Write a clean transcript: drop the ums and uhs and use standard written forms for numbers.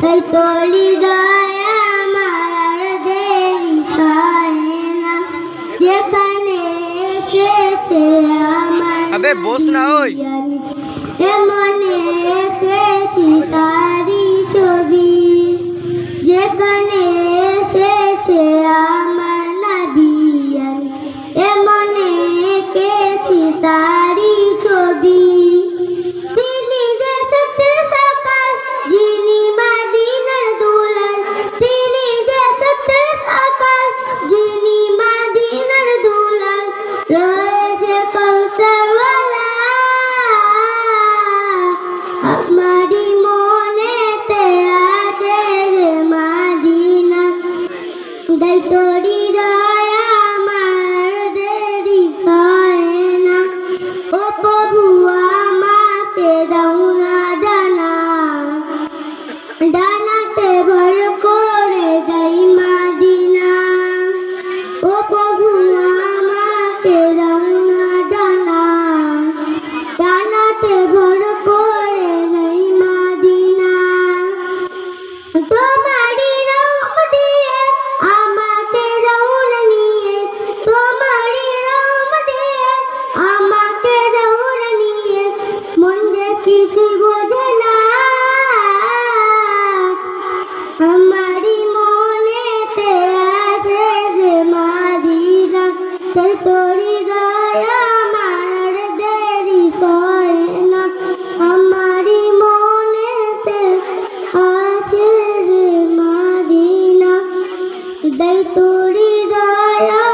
তাই তোরি দয়া আমার দেরি হয় না যেখানে এসেছে আমার আবে বস না ওই মনে এসেছি তারি ছবি যেখানে এসেছে আমার নবী মনে এসেছি তারি ছবি তিনি যে সত্যের সকাল যিনি মদিনার দুলাল তিনি যে সত্যের সকাল যিনি মদিনার দুলাল রয়েছে কৌশলওয়ালা আমারি মনেতে আছে যে মদিনা তাই তোরি দয়া আমার দেরি হয় না ও প্রভু আমাকে দাও না ডানা ডানাতে ভর করে যাই মদিনা ও প্রভু আমাকে দাও না ডানা ডানাতে ভর করে যাই মদিনা তোমারি রূপ দিয়ে আমাকে দাও না নিয়ে তোমারি রূপ দিয়ে আমাকে দাও না নিয়ে মন যে কিছু বোঝে না আমারি মনেতে আছে যে মদিনা তাই তোরি দয়া আমার দেরি হয় না আমারি মনেতে আছে যে মদিনা তাই তোরি দয়া